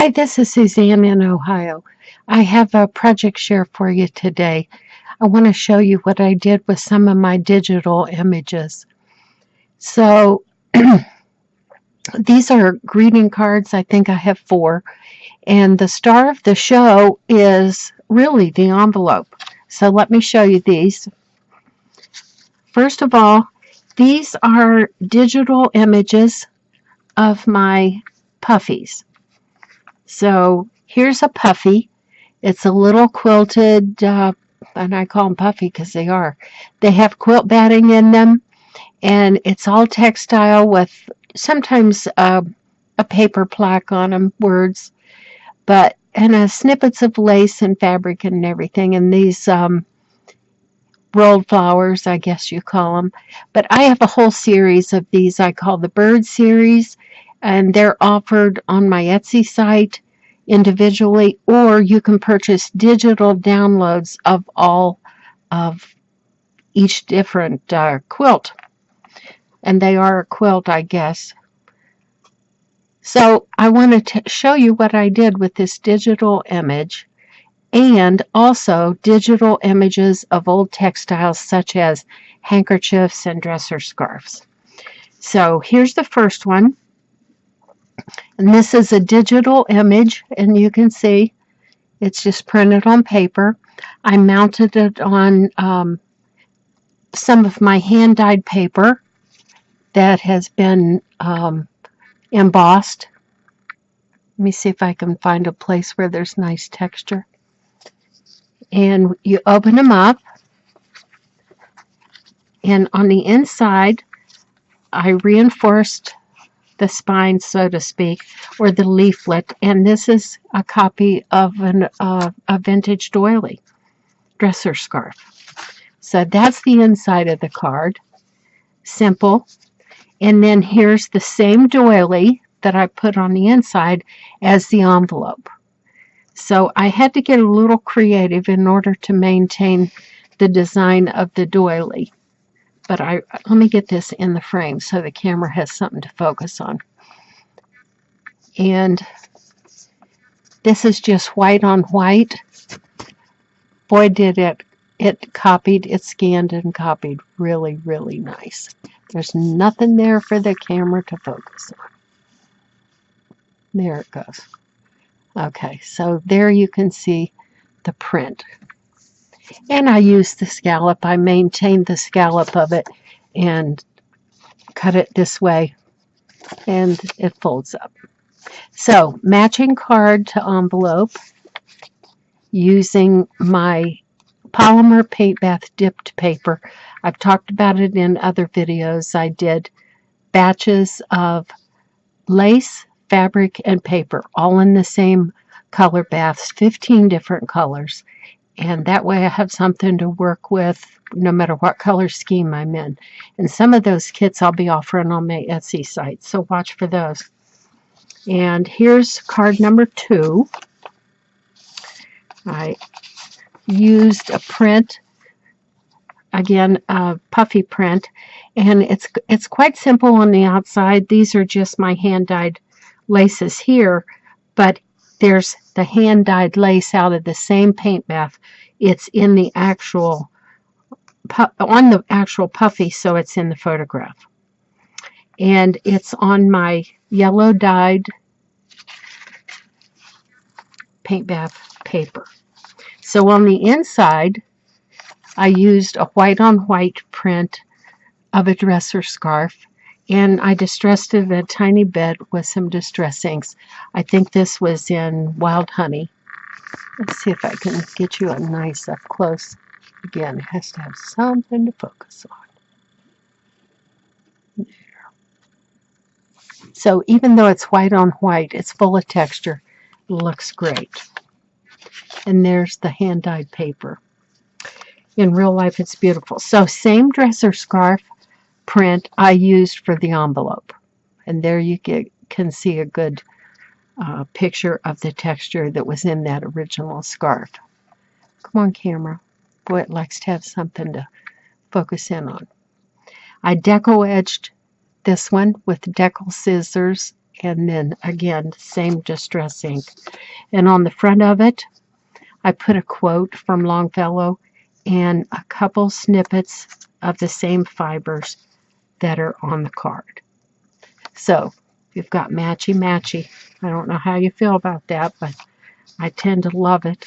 Hi, this is Suzanne in Ohio. I have a project share for you today. I want to show you what I did with some of my digital images. So these are greeting cards. I think I have 4. And the star of the show is really the envelope. So let me show you these. First of all, these are digital images of my puffies. So here's a puffy. It's a little quilted, and I call them puffy because they are. They have quilt batting in them, and it's all textile with sometimes a paper plaque on them, words, and snippets of lace and fabric and everything, and these rolled flowers, I guess you call them. But I have a whole series of these I call the Bird series, and they're offered on my Etsy site individually, or you can purchase digital downloads of all of each different quilt. And they are a quilt, I guess. So I wanted to show you what I did with this digital image, and also digital images of old textiles such as handkerchiefs and dresser scarves. So here's the first one. And this is a digital image, and you can see it's just printed on paper. I mounted it on some of my hand-dyed paper that has been embossed. Let me see if I can find a place where there's nice texture. And you open them up, and on the inside, I reinforced the spine, so to speak, or the leaflet, and this is a copy of a vintage doily dresser scarf. So that's the inside of the card. Simple. And then here's the same doily that I put on the inside as the envelope. So I had to get a little creative in order to maintain the design of the doily. But let me get this in the frame so the camera has something to focus on. And this is just white on white. Boy, did it copied, it scanned and copied really, really nice. There's nothing there for the camera to focus on. There it goes. Okay, so there you can see the print. And I used the scallop. I maintained the scallop of it and cut it this way, and it folds up. So, matching card to envelope using my polymer paint bath dipped paper. I've talked about it in other videos. I did batches of lace, fabric, and paper, all in the same color baths, 15 different colors. And that way I have something to work with no matter what color scheme I'm in. And some of those kits I'll be offering on my Etsy site, so watch for those. And here's card number 2. I used a print, again, a puffy print, and it's quite simple on the outside. These are just my hand-dyed laces here, but there's the hand-dyed lace out of the same paint bath. It's in the actual, on the actual puffy, so it's in the photograph. And it's on my yellow dyed paint bath paper. So on the inside, I used a white on white print of a dresser scarf, and I distressed it a tiny bit with some distress inks. I think this was in Wild Honey. Let's see if I can get you a nice up close. Again, it has to have something to focus on. There. So even though it's white on white, it's full of texture. It looks great. And there's the hand-dyed paper. In real life, it's beautiful. So same dresser scarf print I used for the envelope. And there you can see a good picture of the texture that was in that original scarf. Come on, camera. Boy, it likes to have something to focus in on. I deco edged this one with decal scissors and then again, same distress ink. And on the front of it, I put a quote from Longfellow and a couple snippets of the same fibers that are on the card. So you've got matchy-matchy. I don't know how you feel about that, but I tend to love it.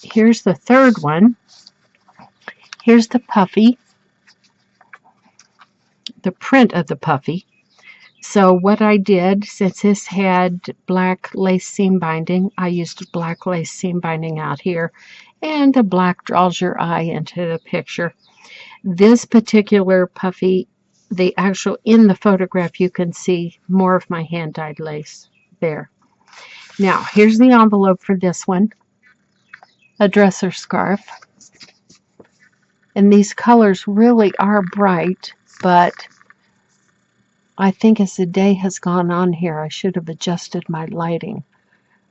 Here's the third one. Here's the puffy, the print of the puffy. So what I did, since this had black lace seam binding, I used black lace seam binding out here, and the black draws your eye into the picture. This particular puffy, the actual, in the photograph, you can see more of my hand-dyed lace there. Now, here's the envelope for this one, a dresser scarf. And these colors really are bright, but I think as the day has gone on here, I should have adjusted my lighting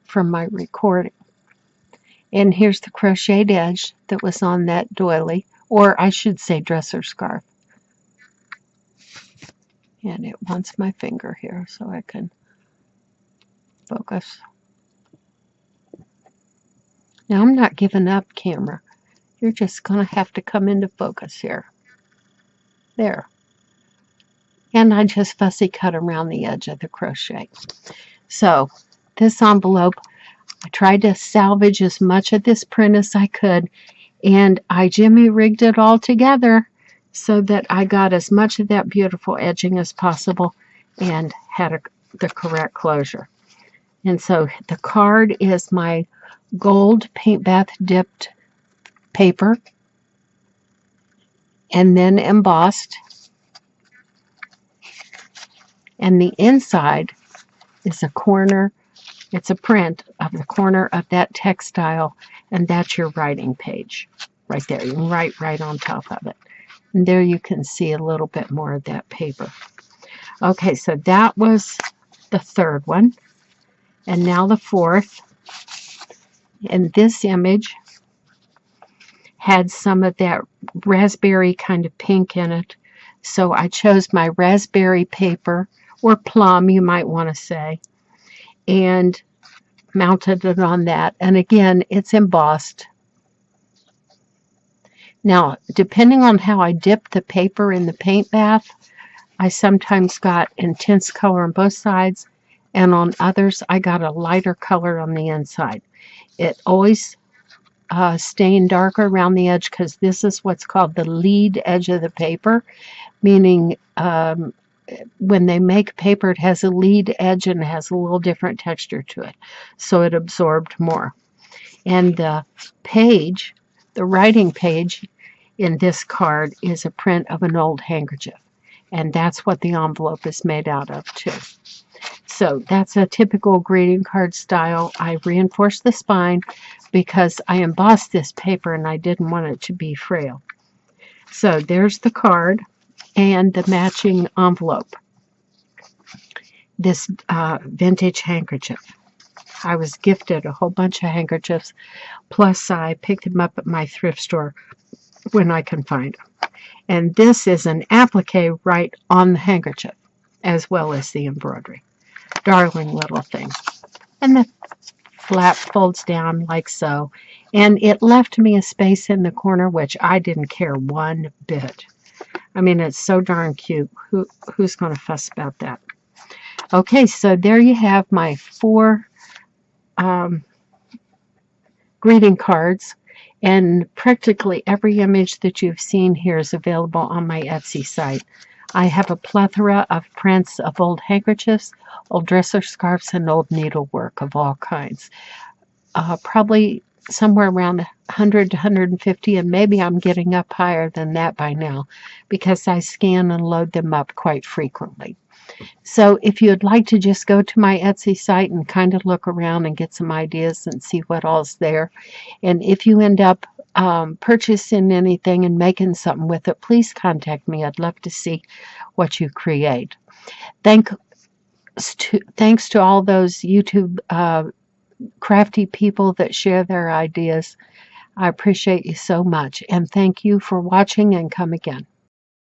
from my recording. And here's the crocheted edge that was on that doily, or I should say dresser scarf. And it wants my finger here so I can focus. Now I'm not giving up, camera. You're just going to have to come into focus here. There. And I just fussy cut around the edge of the crochet. So this envelope, I tried to salvage as much of this print as I could, and I jimmy rigged it all together so that I got as much of that beautiful edging as possible and had the correct closure. And so the card is my gold paint bath dipped paper and then embossed. And the inside is a corner, it's a print of the corner of that textile, and that's your writing page right there. You can write right on top of it. And there you can see a little bit more of that paper. Okay, so that was the third one. And now the fourth. And this image had some of that raspberry kind of pink in it. So I chose my raspberry paper, or plum, you might want to say, and mounted it on that. And again, it's embossed. Now, depending on how I dipped the paper in the paint bath, I sometimes got intense color on both sides, and on others, I got a lighter color on the inside. It always stained darker around the edge because this is what's called the lead edge of the paper, meaning when they make paper, it has a lead edge and it has a little different texture to it, so it absorbed more. And the page, the writing page in this card, is a print of an old handkerchief, and that's what the envelope is made out of too. So that's a typical greeting card style. I reinforced the spine because I embossed this paper and I didn't want it to be frail. So there's the card and the matching envelope. This vintage handkerchief. I was gifted a whole bunch of handkerchiefs, plus I picked them up at my thrift store when I can find them. And this is an applique right on the handkerchief, as well as the embroidery. Darling little thing. And the flap folds down like so. And it left me a space in the corner, which I didn't care one bit. I mean, it's so darn cute. Who's going to fuss about that? Okay, so there you have my 4 greeting cards. And practically every image that you've seen here is available on my Etsy site. I have a plethora of prints of old handkerchiefs, old dresser scarves, and old needlework of all kinds. Probably somewhere around 100 to 150, and maybe I'm getting up higher than that by now because I scan and load them up quite frequently. So if you'd like to just go to my Etsy site and kind of look around and get some ideas and see what all's there, and if you end up purchasing anything and making something with it, please contact me. I'd love to see what you create. Thanks to all those YouTube crafty people that share their ideas. I appreciate you so much, and thank you for watching, and come again.